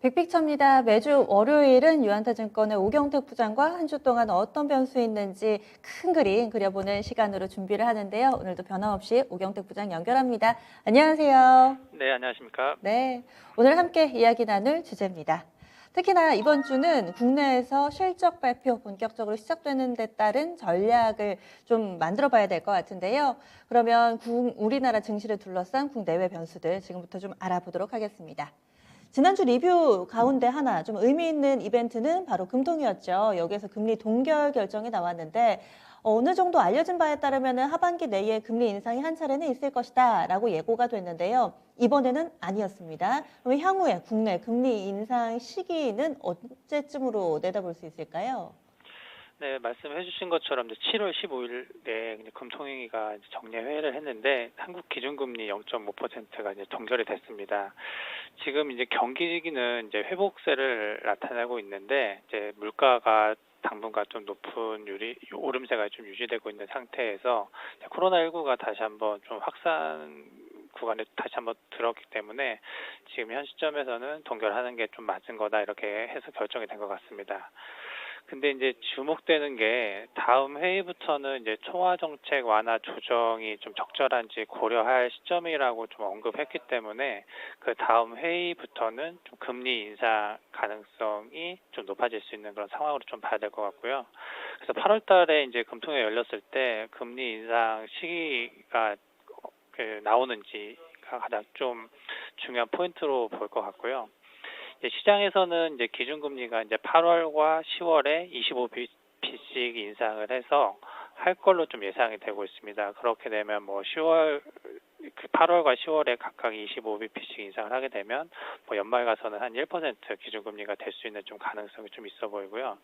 빅픽처입니다. 매주 월요일은 유한타증권의 오경택 부장과 한 주 동안 어떤 변수 있는지 큰 그림 그려보는 시간으로 준비를 하는데요. 오늘도 변함없이 오경택 부장 연결합니다. 안녕하세요. 네, 안녕하십니까. 네, 오늘 함께 이야기 나눌 주제입니다. 특히나 이번 주는 국내에서 실적 발표 본격적으로 시작되는 데 따른 전략을 좀 만들어 봐야 될 것 같은데요. 그러면 우리나라 증시를 둘러싼 국내외 변수들 지금부터 좀 알아보도록 하겠습니다. 지난주 리뷰 가운데 하나 좀 의미 있는 이벤트는 바로 금통이었죠. 여기에서 금리 동결 결정이 나왔는데 어느 정도 알려진 바에 따르면 하반기 내에 금리 인상이 한 차례는 있을 것이다 라고 예고가 됐는데요. 이번에는 아니었습니다. 그럼 향후에 국내 금리 인상 시기는 언제쯤으로 내다볼 수 있을까요? 네, 말씀해 주신 것처럼 이제 7월 15일에 금통위가 이제 정례 회의를 했는데 한국 기준금리 0.5%가 이제 동결이 됐습니다. 지금 이제 경기는 이제 회복세를 나타내고 있는데 이제 물가가 당분간 좀 높은 오름세가 좀 유지되고 있는 상태에서 코로나19가 다시 한번 좀 확산 구간에 다시 한번 들었기 때문에 지금 현 시점에서는 동결하는 게 좀 맞은 거다 이렇게 해서 결정이 된 것 같습니다. 근데 이제 주목되는 게 다음 회의부터는 이제 초과 정책 완화 조정이 좀 적절한지 고려할 시점이라고 좀 언급했기 때문에 그 다음 회의부터는 좀 금리 인상 가능성이 좀 높아질 수 있는 그런 상황으로 좀 봐야 될 것 같고요. 그래서 8월 달에 이제 금통위 열렸을 때 금리 인상 시기가 나오는지가 가장 좀 중요한 포인트로 볼 것 같고요. 시장에서는 이제 기준금리가 이제 8월과 10월에 25bp씩 인상을 해서 할 걸로 좀 예상이 되고 있습니다. 그렇게 되면 뭐 8월과 10월에 각각 25bp씩 인상을 하게 되면 뭐 연말 가서는 한 1% 기준금리가 될 수 있는 좀 가능성이 좀 있어 보이고요.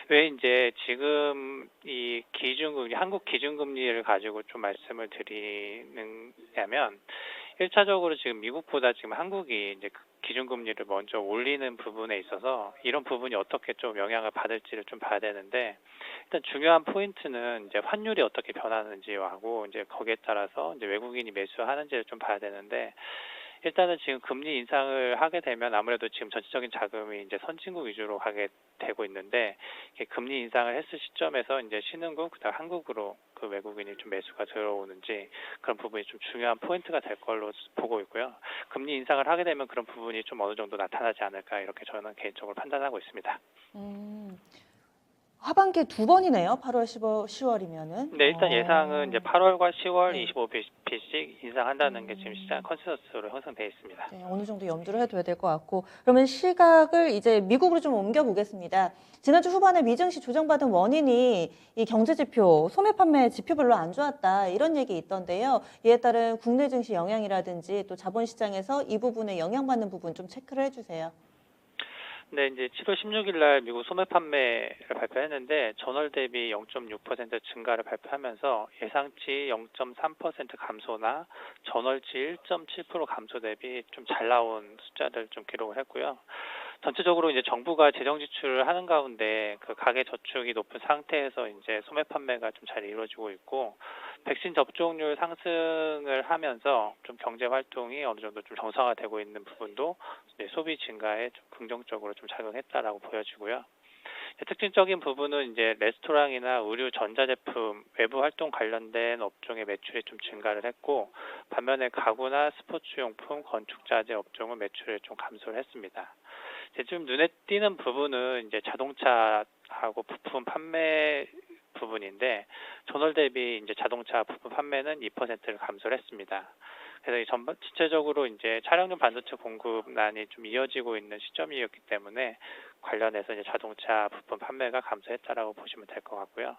왜 이제 지금 이 기준금리, 한국 기준금리를 가지고 좀 말씀을 드리느냐면 1차적으로 지금 미국보다 지금 한국이 이제 기준금리를 먼저 올리는 부분에 있어서 이런 부분이 어떻게 좀 영향을 받을지를 좀 봐야 되는데 일단 중요한 포인트는 이제 환율이 어떻게 변하는지하고 이제 거기에 따라서 이제 외국인이 매수하는지를 좀 봐야 되는데 일단은 지금 금리 인상을 하게 되면 아무래도 지금 전체적인 자금이 이제 선진국 위주로 가게 되고 있는데 금리 인상을 했을 시점에서 이제 신흥국 그다음 한국으로 그 외국인이 좀 매수가 들어오는지 그런 부분이 좀 중요한 포인트가 될 걸로 보고 있고요. 금리 인상을 하게 되면 그런 부분이 좀 어느 정도 나타나지 않을까 이렇게 저는 개인적으로 판단하고 있습니다. 하반기에 두 번이네요. 8월, 10월이면은. 네, 일단 예상은 이제 8월과 10월 네. 25bp씩 인상한다는 게 지금 시장 컨센서스로 형성되어 있습니다. 네, 어느 정도 염두를 해둬야 될 것 같고 그러면 시각을 이제 미국으로 좀 옮겨보겠습니다. 지난주 후반에 미증시 조정받은 원인이 이 경제지표, 소매 판매 지표별로 안 좋았다 이런 얘기 있던데요. 이에 따른 국내 증시 영향이라든지 또 자본시장에서 이 부분에 영향받는 부분 좀 체크를 해주세요. 네, 이제 7월 16일 날 미국 소매 판매를 발표했는데 전월 대비 0.6% 증가를 발표하면서 예상치 0.3% 감소나 전월치 1.7% 감소 대비 좀 잘 나온 숫자를 좀 기록을 했고요. 전체적으로 이제 정부가 재정 지출을 하는 가운데 그 가계 저축이 높은 상태에서 이제 소매 판매가 좀 잘 이루어지고 있고 백신 접종률 상승을 하면서 좀 경제 활동이 어느 정도 좀 정상화되고 있는 부분도 이제 소비 증가에 좀 긍정적으로 좀 작용했다라고 보여지고요. 특징적인 부분은 이제 레스토랑이나 의류, 전자제품, 외부 활동 관련된 업종의 매출이 좀 증가를 했고 반면에 가구나 스포츠용품, 건축자재 업종은 매출을 좀 감소를 했습니다. 이제 좀 눈에 띄는 부분은 이제 자동차하고 부품 판매 부분인데 전월 대비 이제 자동차 부품 판매는 2%를 감소를 했습니다. 그래서 이 전체적으로 이제 차량용 반도체 공급난이 좀 이어지고 있는 시점이었기 때문에 관련해서 이제 자동차 부품 판매가 감소했다라고 보시면 될 것 같고요.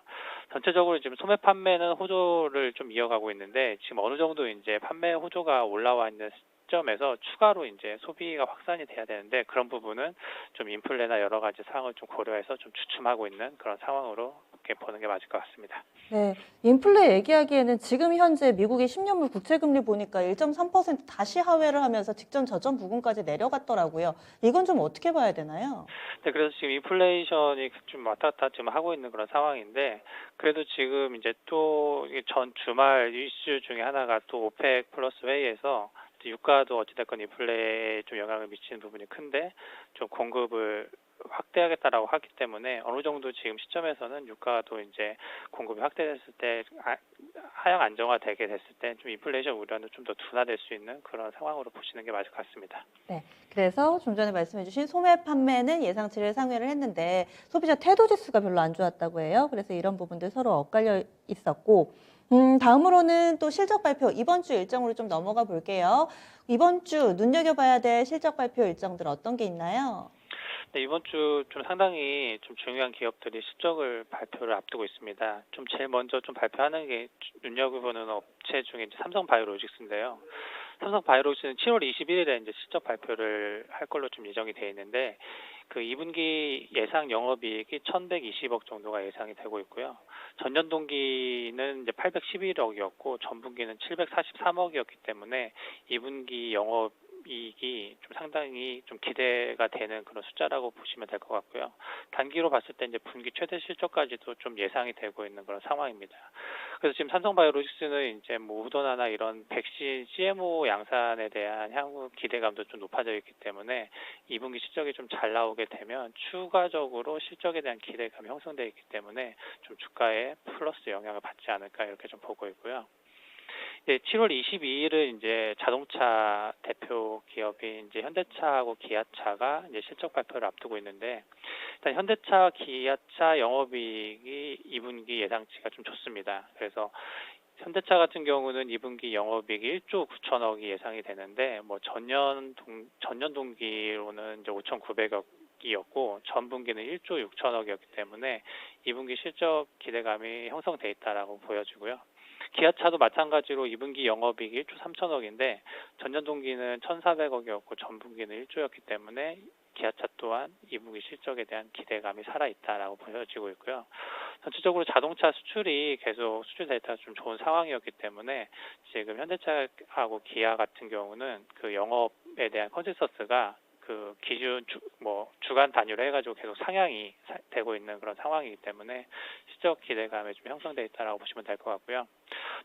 전체적으로 지금 소매 판매는 호조를 좀 이어가고 있는데 지금 어느 정도 이제 판매 호조가 올라와 있는 시점에서 추가로 이제 소비가 확산이 돼야 되는데 그런 부분은 좀 인플레나 여러 가지 사항을 좀 고려해서 좀 주춤하고 있는 그런 상황으로 이렇게 보는 게 맞을 것 같습니다. 네, 인플레 얘기하기에는 지금 현재 미국의 10년물 국채금리 보니까 1.3% 다시 하회를 하면서 직전 저점 부근까지 내려갔더라고요. 이건 좀 어떻게 봐야 되나요? 네, 그래서 지금 인플레이션이 좀 왔다 갔다 지금 하고 있는 그런 상황인데 그래도 지금 이제 또 전 주말 이슈 중에 하나가 또 오펙 플러스 회의에서 유가도 어찌됐건 인플레에 좀 영향을 미치는 부분이 큰데 좀 공급을 확대하겠다라고 하기 때문에 어느 정도 지금 시점에서는 유가도 이제 공급이 확대됐을 때 하향 안정화되게 됐을 때 좀 인플레이션 우려는 좀 더 둔화될 수 있는 그런 상황으로 보시는 게 맞을 것 같습니다. 네. 그래서 좀 전에 말씀해주신 소매 판매는 예상치를 상회를 했는데 소비자 태도 지수가 별로 안 좋았다고 해요. 그래서 이런 부분들 서로 엇갈려 있었고, 다음으로는 또 실적 발표 이번 주 일정으로 좀 넘어가 볼게요. 이번 주 눈여겨봐야 될 실적 발표 일정들 어떤 게 있나요? 네, 이번 주 좀 상당히 좀 중요한 기업들이 실적을 발표를 앞두고 있습니다. 좀 제일 먼저 좀 발표하는 게 눈여겨보는 업체 중에 이제 삼성바이오로직스인데요. 삼성바이오로직스는 7월 21일에 이제 실적 발표를 할 걸로 좀 예정이 되어 있는데 그 2분기 예상 영업이익이 1,120억 정도가 예상이 되고 있고요. 전년 동기는 이제 811억이었고 전분기는 743억이었기 때문에 2분기 영업이익이 좀 상당히 좀 기대가 되는 그런 숫자라고 보시면 될 것 같고요. 단기로 봤을 때 이제 분기 최대 실적까지도 좀 예상이 되고 있는 그런 상황입니다. 그래서 지금 삼성바이오로직스는 이제 뭐 우도나나 이런 백신 CMO 양산에 대한 향후 기대감도 좀 높아져 있기 때문에 2분기 실적이 좀 잘 나오게 되면 추가적으로 실적에 대한 기대감이 형성되어 있기 때문에 좀 주가에 플러스 영향을 받지 않을까 이렇게 좀 보고 있고요. 네, 7월 22일은 이제 자동차 대표 기업인 이제 현대차하고 기아차가 이제 실적 발표를 앞두고 있는데 일단 현대차, 기아차 영업이익이 2분기 예상치가 좀 좋습니다. 그래서 현대차 같은 경우는 2분기 영업이익이 1조 9천억이 예상이 되는데 뭐 전년 동기로는 이제 5,900억이었고 전분기는 1조 6천억이었기 때문에 2분기 실적 기대감이 형성돼 있다라고 보여지고요. 기아차도 마찬가지로 2분기 영업이익이 1조 3천억인데 전년 동기는 1,400억이었고 전분기는 1조였기 때문에 기아차 또한 2분기 실적에 대한 기대감이 살아있다라고 보여지고 있고요. 전체적으로 자동차 수출이 계속 수출 데이터가 좀 좋은 상황이었기 때문에 지금 현대차하고 기아 같은 경우는 그 영업에 대한 컨센서스가 그 기준 주간 단위로 해가지고 계속 상향이 되고 있는 그런 상황이기 때문에 실적 기대감이 좀 형성돼 있다라고 보시면 될 것 같고요.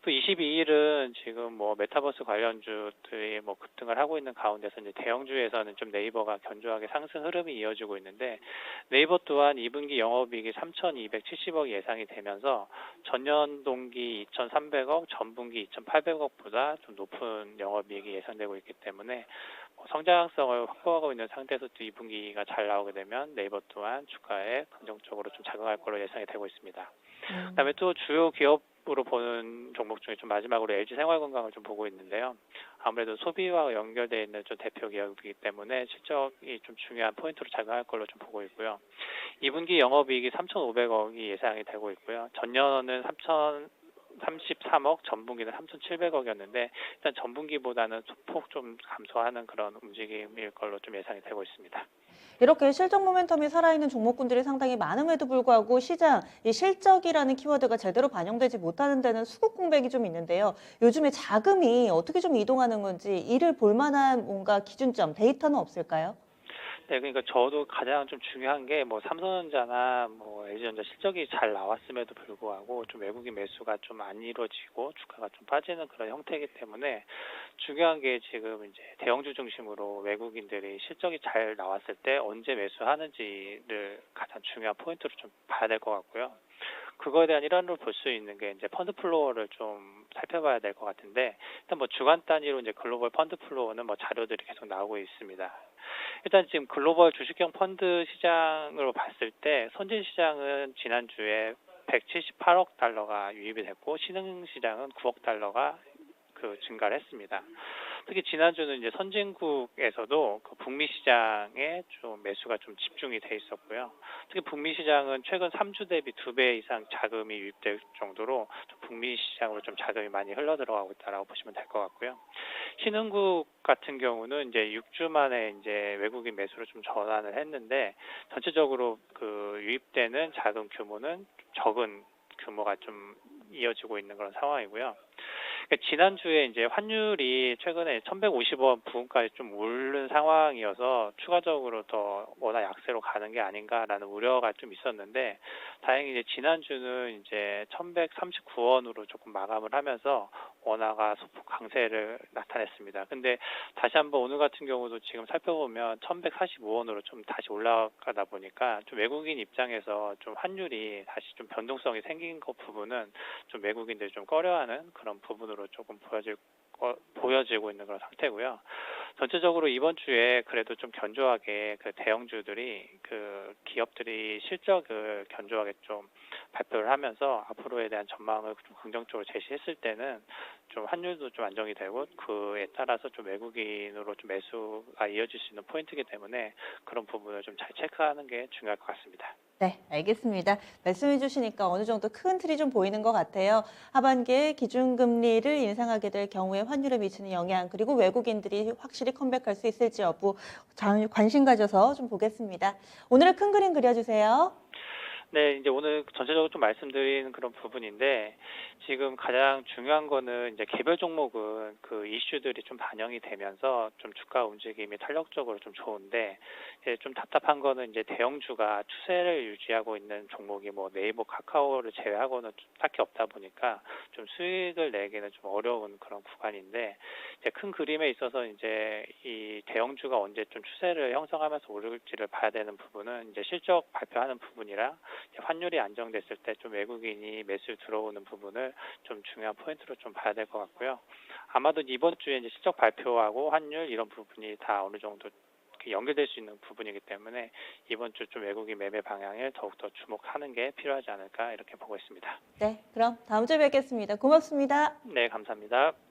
또 22일은 지금 뭐 메타버스 관련주들이 뭐 급등을 하고 있는 가운데서 이제 대형주에서는 좀 네이버가 견조하게 상승 흐름이 이어지고 있는데 네이버 또한 2분기 영업이익이 3,270억 예상이 되면서 전년 동기 2,300억, 전분기 2,800억보다 좀 높은 영업이익이 예상되고 있기 때문에 성장성을 확보하고 있는 상태에서 또 2분기가 잘 나오게 되면 네이버 또한 주가에 긍정적으로 좀 작용할 걸로 예상이 되고 있습니다. 그다음에 또 주요 기업으로 보는 종목 중에 좀 마지막으로 LG생활건강을 좀 보고 있는데요. 아무래도 소비와 연결되어 있는 좀 대표 기업이기 때문에 실적이 좀 중요한 포인트로 작용할 걸로 좀 보고 있고요. 2분기 영업이익이 3,500억이 예상이 되고 있고요. 전년은 3,033억, 전분기는 3,700억이었는데 일단 전분기보다는 소폭 좀 감소하는 그런 움직임일 걸로 좀 예상이 되고 있습니다. 이렇게 실적 모멘텀이 살아있는 종목군들이 상당히 많음에도 불구하고 시장, 이 실적이라는 키워드가 제대로 반영되지 못하는 데는 수급 공백이 좀 있는데요. 요즘에 자금이 어떻게 좀 이동하는 건지 이를 볼 만한 뭔가 기준점, 데이터는 없을까요? 네, 그러니까 저도 가장 좀 중요한 게 뭐 삼성전자나 뭐 LG전자 실적이 잘 나왔음에도 불구하고 좀 외국인 매수가 좀 안 이루어지고 주가가 좀 빠지는 그런 형태이기 때문에 중요한 게 지금 이제 대형주 중심으로 외국인들이 실적이 잘 나왔을 때 언제 매수하는지를 가장 중요한 포인트로 좀 봐야 될 것 같고요. 그거에 대한 일환으로 볼 수 있는 게 이제 펀드 플로어를 좀 살펴봐야 될 것 같은데 일단 뭐 주간 단위로 이제 글로벌 펀드 플로어는 뭐 자료들이 계속 나오고 있습니다. 일단 지금 글로벌 주식형 펀드 시장으로 봤을 때 선진 시장은 지난주에 178억 달러가 유입이 됐고 신흥 시장은 9억 달러가 그 증가를 했습니다. 특히 지난주는 이제 선진국에서도 그 북미 시장에 좀 매수가 좀 집중이 돼 있었고요. 특히 북미 시장은 최근 3주 대비 2배 이상 자금이 유입될 정도로 북미 시장으로 좀 자금이 많이 흘러 들어가고 있다라고 보시면 될 것 같고요. 신흥국 같은 경우는 이제 6주 만에 이제 외국인 매수로 좀 전환을 했는데 전체적으로 그 유입되는 자금 규모는 적은 규모가 좀 이어지고 있는 그런 상황이고요. 그러니까 지난주에 이제 환율이 최근에 1,150원 부근까지 좀 오른 상황이어서 추가적으로 더 원화 약세로 가는 게 아닌가라는 우려가 좀 있었는데 다행히 이제 지난주는 이제 1,139원으로 조금 마감을 하면서 원화가 소폭 강세를 나타냈습니다. 근데 다시 한번 오늘 같은 경우도 지금 살펴보면 1,145원으로 좀 다시 올라가다 보니까 좀 외국인 입장에서 좀 환율이 다시 좀 변동성이 생긴 것 부분은 좀 외국인들이 좀 꺼려하는 그런 부분으로 조금 보여지고 있는 그런 상태고요. 전체적으로 이번 주에 그래도 좀 견조하게 그 대형주들이 그 기업들이 실적을 견조하게 좀 발표를 하면서 앞으로에 대한 전망을 좀 긍정적으로 제시했을 때는 좀 환율도 좀 안정이 되고 그에 따라서 좀 외국인으로 좀 매수가 이어질 수 있는 포인트이기 때문에 그런 부분을 좀 잘 체크하는 게 중요할 것 같습니다. 네, 알겠습니다. 말씀해 주시니까 어느 정도 큰 틀이 좀 보이는 것 같아요. 하반기에 기준금리를 인상하게 될 경우에 환율에 미치는 영향, 그리고 외국인들이 확실히 컴백할 수 있을지 여부 관심 가져서 좀 보겠습니다. 오늘의 큰 그림 그려주세요. 네, 이제 오늘 전체적으로 좀 말씀드린 그런 부분인데, 지금 가장 중요한 거는 이제 개별 종목은 그 이슈들이 좀 반영이 되면서 좀 주가 움직임이 탄력적으로 좀 좋은데, 이제 좀 답답한 거는 이제 대형주가 추세를 유지하고 있는 종목이 뭐 네이버, 카카오를 제외하고는 좀 딱히 없다 보니까 좀 수익을 내기는 좀 어려운 그런 구간인데, 이제 큰 그림에 있어서 이제 이 대형주가 언제 좀 추세를 형성하면서 오를지를 봐야 되는 부분은 이제 실적 발표하는 부분이라 환율이 안정됐을 때 좀 외국인이 매수 들어오는 부분을 좀 중요한 포인트로 좀 봐야 될 것 같고요. 아마도 이번 주에 이제 실적 발표하고 환율 이런 부분이 다 어느 정도 연결될 수 있는 부분이기 때문에 이번 주 좀 외국인 매매 방향을 더욱더 주목하는 게 필요하지 않을까 이렇게 보고 있습니다. 네, 그럼 다음 주에 뵙겠습니다. 고맙습니다. 네, 감사합니다.